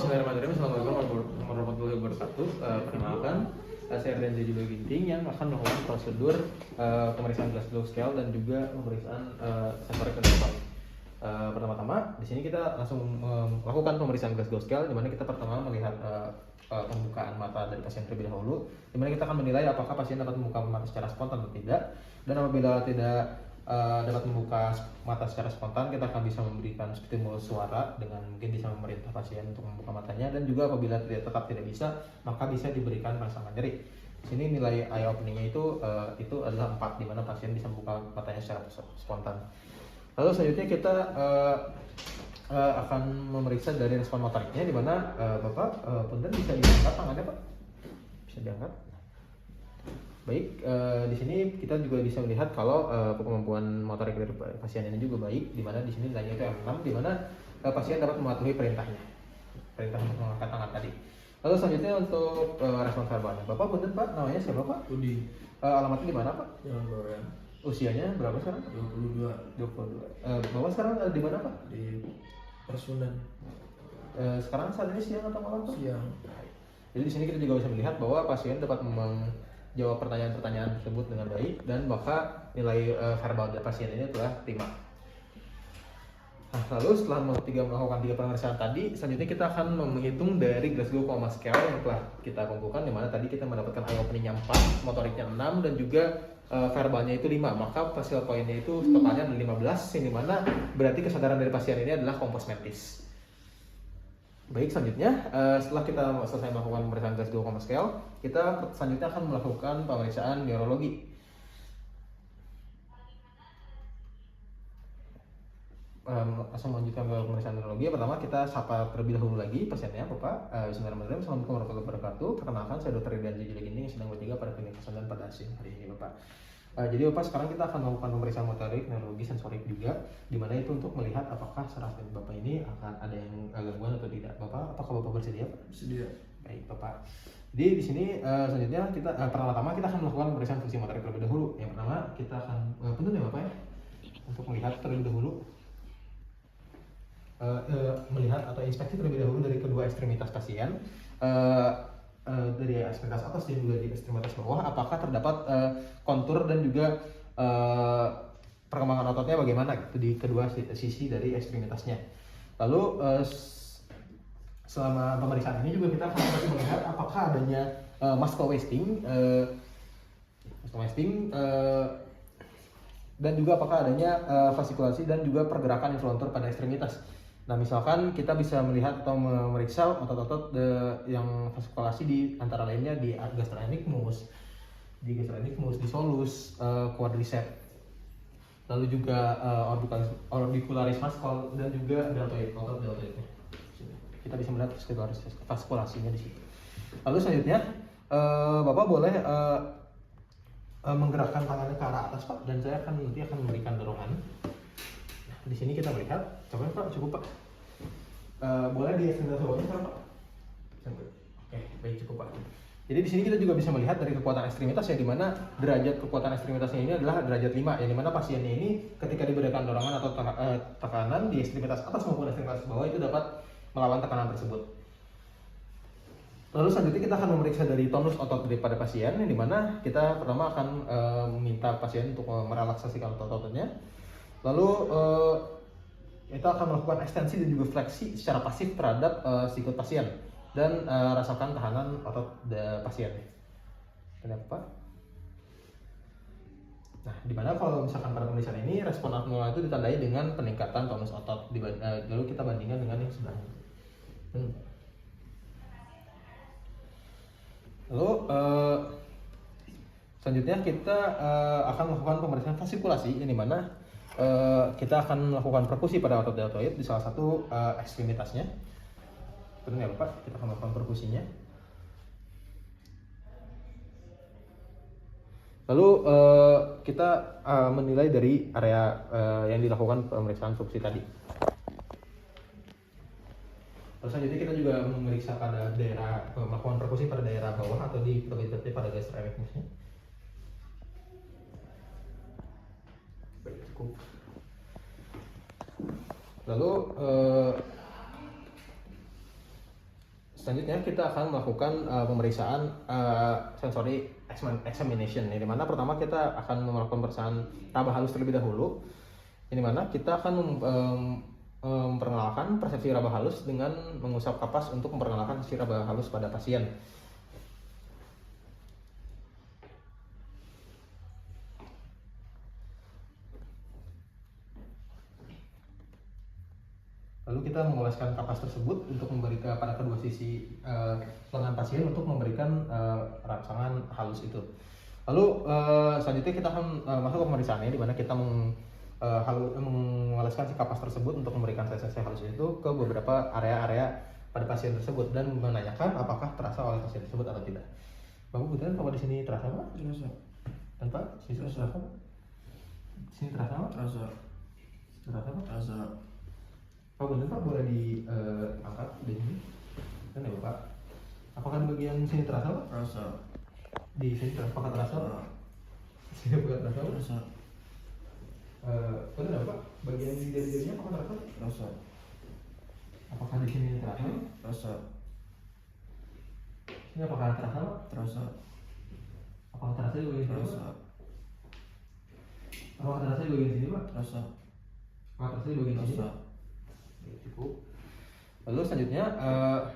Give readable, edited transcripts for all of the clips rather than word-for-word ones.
Bismillahirrahmanirrahim. Assalamualaikum warahmatullahi wabarakatuh. Perkenalkan, saya Renzi Judo Ginting yang akan melakukan prosedur pemeriksaan Glasgow Scale dan juga pemeriksaan sensorik motor. Pertama-tama, di sini kita langsung melakukan pemeriksaan Glasgow Scale, di mana kita pertama melihat pembukaan mata dari pasien terlebih dahulu, di mana kita akan menilai apakah pasien dapat membuka mata secara spontan atau tidak. Dan apabila tidak dapat membuka mata secara spontan, kita akan bisa memberikan stimulus suara dengan mungkin bisa memerintah pasien untuk membuka matanya, dan juga apabila tetap tidak bisa, maka bisa diberikan rangsangan nyeri. Di sini nilai eye openingnya itu adalah 4, di mana pasien bisa membuka matanya secara spontan. Lalu selanjutnya kita akan memeriksa dari respon motoriknya, di mana Bapak punten bisa diangkat tangannya, Pak. Bisa diangkat. Baik, di sini kita juga bisa melihat kalau kemampuan motorik dari pasien ini juga baik, di mana di sini nilainya itu M6, di mana pasien dapat mematuhi perintah untuk mengangkat tangan tadi. Lalu selanjutnya untuk respon verbalnya, Bapak punten Pak, namanya siapa Pak? Budi. Alamatnya di mana Pak? Jalan Bawean. Usianya berapa sekarang? 22. 22. Bapak sekarang di mana Pak? Di Persunan. Sekarang saat ini siang atau malam Pak? Siang. Jadi di sini kita juga bisa melihat bahwa pasien dapat menjawab pertanyaan-pertanyaan tersebut dengan baik, dan maka nilai verbal dari pasien ini telah prima. Nah, lalu setelah melakukan 3 pemeriksaan tadi, selanjutnya kita akan menghitung dari Glasgow Coma Scale yang telah kita kumpulkan, di mana tadi kita mendapatkan eye openingnya 4, motoriknya 6, dan juga verbalnya itu 5. Maka hasil poinnya itu totalnya ada 15, yang dimana berarti kesadaran dari pasien ini adalah kompos mentis. Baik, selanjutnya setelah kita selesai melakukan pemeriksaan Glasgow Coma Scale, kita selanjutnya akan melakukan pemeriksaan neurologi. Langsung melanjutkan ke pemeriksaan neurologi. Pertama kita sapa terlebih dahulu lagi pasiennya, Bapak. Bismillahirrahmanirrahim. Assalamualaikum warahmatullahi wabarakatuh. Perkenalkan, saya Dr. Renzi Judo Ginting yang sedang bertugas pada klinik kesehatan pada ASIN hari ini, Bapak. Jadi Bapak, sekarang kita akan melakukan pemeriksaan motorik, neurologi, sensorik juga, di mana itu untuk melihat apakah saraf Bapak ini akan ada yang gangguan atau tidak. Bapak, apakah Bapak bersedia, Pak? Bersedia. Baik, Bapak. Jadi di sini selanjutnya kita pertama-tama kita akan melakukan pemeriksaan fungsi motorik terlebih dahulu. Yang pertama kita akan punten ya Bapak ya, untuk melihat terlebih dahulu melihat atau inspeksi terlebih dahulu dari kedua ekstremitas pasien, dari ekstremitas atas dan juga di ekstremitas bawah, apakah terdapat kontur dan juga perkembangan ototnya bagaimana gitu di kedua sisi dari ekstremitasnya. Lalu selama pemeriksaan ini juga kita akan melihat apakah adanya muscle wasting, dan juga apakah adanya fasikulasi dan juga pergerakan influentur pada ekstremitas. Nah, misalkan kita bisa melihat atau memeriksa otot-otot yang fasikulasi di antara lainnya di gastrocnemius, di solus, quadriceps, lalu juga orbicularis muscle, dan juga deltoid, otot deltoidnya. Kita bisa melihat faskulasinya di situ. Lalu selanjutnya Bapak boleh menggerakkan tangannya ke arah atas, Pak, dan saya nanti akan memberikan dorongan. Di sini kita melihat, coba Pak, cukup Pak. Boleh di ekstremitas bawahnya sekarang Pak. Oke, baik, cukup Pak. Jadi di sini kita juga bisa melihat dari kekuatan ekstremitas, yang dimana derajat kekuatan ekstremitasnya ini adalah derajat 5, yang dimana pasiennya ini ketika diberikan dorongan atau tekanan di ekstremitas atas maupun ekstremitas bawah itu dapat melawan tekanan tersebut. Lalu selanjutnya kita akan memeriksa dari tonus otot daripada pasien, yang dimana kita pertama akan meminta pasien untuk merelaksasikan otot-ototnya. Lalu kita akan melakukan ekstensi dan juga fleksi secara pasif terhadap sikut pasien, dan rasakan tahanan otot pasien. Kenapa Pak? Nah, dimana kalau misalkan pada pemeriksaan ini respon abnormal itu ditandai dengan peningkatan tonus otot, lalu kita bandingkan dengan yang sebelahnya. Lalu selanjutnya kita akan melakukan pemeriksaan fasikulasi, yang dimana kita akan melakukan perkusi pada otot deltoid di salah satu ekstremitasnya. Benar ya Bapak, kita akan melakukan perkusinya. Lalu kita menilai dari area yang dilakukan pemeriksaan fungsi tadi. Terus selanjutnya kita juga memeriksa pada daerah, melakukan perkusi pada daerah bawah atau di pada gastrocnemiusnya. Baik, cukup. Lalu selanjutnya kita akan melakukan pemeriksaan sensory examination. Di mana pertama kita akan melakukan pemeriksaan raba halus terlebih dahulu. Di mana kita akan memperkenalkan persepsi raba halus dengan mengusap kapas untuk memperkenalkan persepsi raba halus pada pasien. Lalu kita mengoleskan kapas tersebut untuk memberikan pada kedua sisi lengan pasien untuk memberikan rangsangan halus itu. Lalu selanjutnya kita akan masuk ke pemeriksaannya, di mana kita mengoleskan si kapas tersebut untuk memberikan sensasi halus itu ke beberapa area-area pada pasien tersebut dan menanyakan apakah terasa oleh pasien tersebut atau tidak. Bapak kebetulan kalau di sini terasa Pak? Terasa. Dan Pak, sini terasa Pak? Di sini terasa Pak? Terasa. Terasa Pak? Terasa. Pak benar Pak, boleh diangkat di sini? Kan ya Pak? Apakah di bagian sini terasa Pak? Terasa. Di sini terasa? Apakah terasa Pak? Di sini apakah terasa Pak? Terasa. Benar ya Pak? Bagian di jari-jarinya apakah terasa? Terasa. Apakah di sini terasa? Terasa. Ini apakah terasa Pak? Terasa. Apakah terasa di bagian sini Pak? Terasa. Apakah terasa di bagian sini Pak? Terasa. Apakah terasa di bagian sini? Terasa. Cukup. Lalu selanjutnya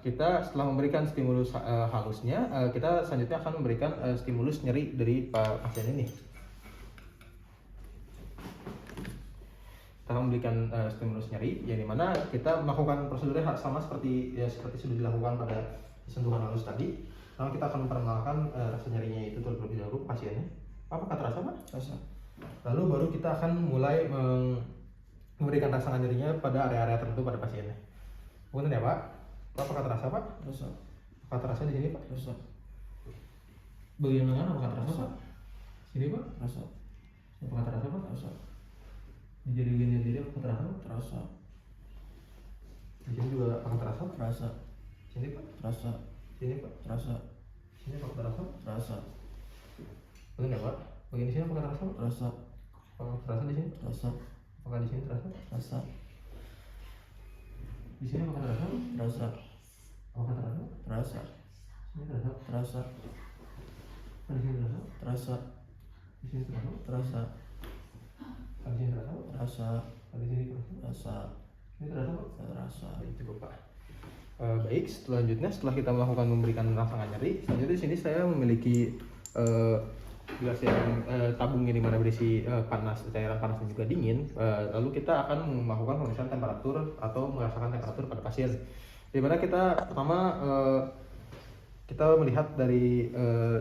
kita setelah memberikan stimulus halusnya, kita selanjutnya akan memberikan stimulus nyeri dari pasien ini. Kita akan memberikan stimulus nyeri, yang dimana kita melakukan prosedurnya sama seperti sudah dilakukan pada sentuhan halus tadi. Lalu kita akan memperkenalkan rasa nyerinya itu terlebih dahulu pasiennya. Apakah terasa Pak? Terasa. Lalu baru kita akan mulai memberikan rangsangan nyerinya pada area-area tertentu pada pasiennya. Benar ya Pak? Apakah terasa Pak? Terasa. Apakah terasa di sini Pak? Terasa. Bagian lengan apakah terasa Pak? Sini Pak? Terasa. Apakah terasa Pak? Terasa. Di jari-jari apakah terasa Pak? Terasa. Di sini juga apakah terasa? Terasa. Sini Pak? Terasa. Sini Pak? Terasa. Sini apakah terasa? Terasa. Benar ya Pak? Bagian di sini apakah terasa Pak? Terasa. Apakah terasa di sini? Terasa. Apakah di sini terasa? Terasa. Di sini apakah terasa? Terasa. Apakah terasa? Terasa. Sini terasa? Terasa. Apakah di sini terasa? Terasa. Di sini terasa? Terasa. Apakah di sini terasa? Terasa. Apakah di sini terasa? Terasa. Sini terasa Pak? Terasa. Baik, cukup Pak. Baik, selanjutnya setelah kita melakukan memberikan rangsangan nyeri, selanjutnya di sini saya memiliki gelas yang tabung yang dimana berisi cairan panas dan juga dingin. Lalu kita akan melakukan pemeriksaan temperatur atau merasakan temperatur pada pasien. Dimana kita pertama kita melihat dari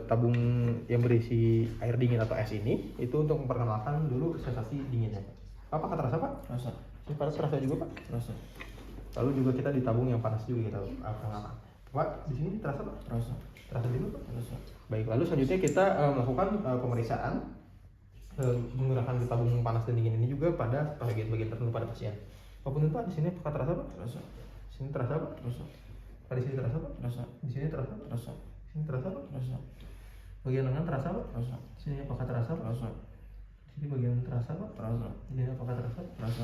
tabung yang berisi air dingin atau es ini, itu untuk memperkenalkan dulu sensasi dinginnya. Apakah terasa Pak? Terasa. Ini panas terasa juga Pak? Terasa. Lalu juga kita di tabung yang panas juga kita perkenalkan. Pak, di sini terasa Pak? Terasa. Terasa juga Pak? Terasa. Baik, lalu selanjutnya kita melakukan pemeriksaan menggunakan tabung panas dan dingin ini juga pada bagian-bagian tertentu pada pasien. Apapun Pak, di sini apakah terasa Pak? Terasa. Di sini terasa Pak? Terasa. Pak, di sini terasa Pak? Terasa. Di sini terasa Pak? Terasa. Di sini terasa Pak? Terasa. Bagian lengan terasa Pak? Terasa. Di sini apakah terasa Pak? Terasa. Di sini bagian terasa Pak? Terasa. Di sini apakah terasa? Terasa.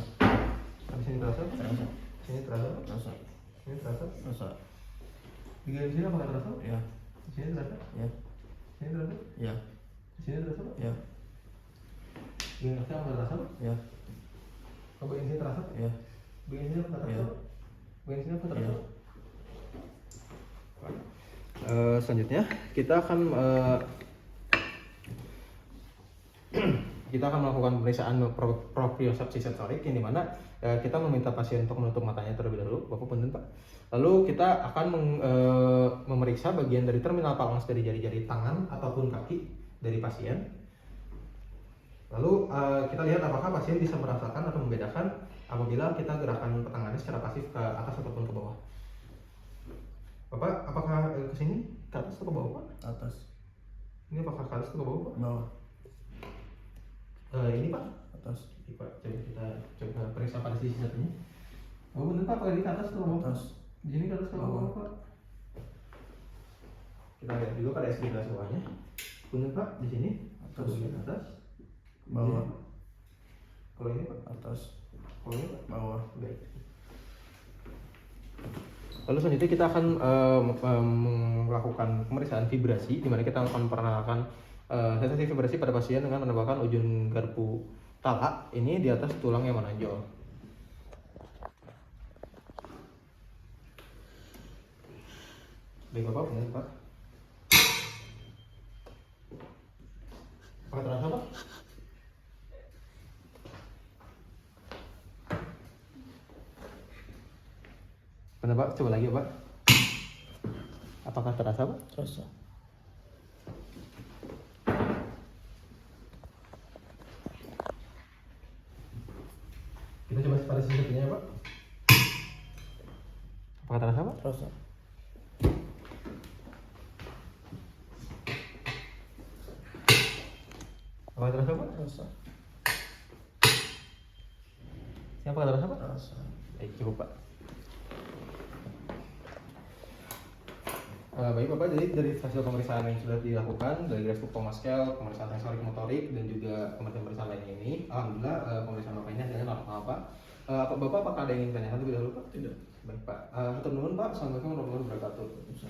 Pak, di sini terasa Pak? Terasa. Di sini terasa Pak? Terasa. Di sini terasa Pak? Terasa. Di sini apakah terasa Pak? Ya. Di sini terasa? Ya. Di sini terasa? Ya. Di sini terasa Pak? Ya. Bagian atas apakah terasa Pak? Ya. Oh, bagian sini terasa? Ya. Bagian sini apakah terasa Ya. Pak? Bagian sini apakah terasa Ya. Pak? Selanjutnya kita akan kita akan melakukan pemeriksaan propriocepsi sensorik, yang dimana kita meminta pasien untuk menutup matanya terlebih dahulu, Bapak punten Pak. Lalu kita akan memeriksa bagian dari terminal palans dari jari-jari tangan ataupun kaki dari pasien. Lalu kita lihat apakah pasien bisa merasakan atau membedakan apabila kita gerakan tangannya secara pasif ke atas ataupun ke bawah. Bapak, apakah ke sini, ke atas atau ke bawah Pak? Atas. Ini apakah ke atas atau ke bawah Pak? Bawah. Ini Pak? Atas. Ini, Pak, coba kita coba periksa pada sisi satunya. Oh benar Pak, apakah ini ke atas atau ke bawah? Atas. Di sini ke atas atau ke bawah Pak? Kita lihat juga pada SD kelas bawahnya. Benar Pak, di sini Atas. bagian atas. Bawah. Di sini. Kalau ini Pak? Atas. Kalau ini Pak? Bawah. Baik. Lalu selanjutnya kita akan melakukan pemeriksaan vibrasi, di mana kita akan memperkenalkan sensasi vibrasi pada pasien dengan menambahkan ujung garpu talak ini di atas tulang yang menonjol. Baik Bapak, benar Pak. Apakah terasa Pak? Benar Pak, coba lagi Pak. Apakah terasa Pak? Terasa. Kita coba pada sisi satunya Pak. Apakah terasa Pak? Terasa. Apakah terasa Pak? Terasa. Apakah terasa Pak? Terasa. Baik, cukup Pak. Baik Bapak, jadi dari hasil pemeriksaan yang sudah dilakukan dari Grasp Scale, pemeriksaan sensorik motorik dan juga pemeriksaan lainnya ini, alhamdulillah pemeriksaan Bapak ini hasilnya normal Pak. Bapak apakah ada yang ingin ditanyakan lebih dahulu Pak? Tidak. Baik Pak. Hatur nuhun Pak. Assalamualaikum warahmatullahi wabarakatuh. Bisa.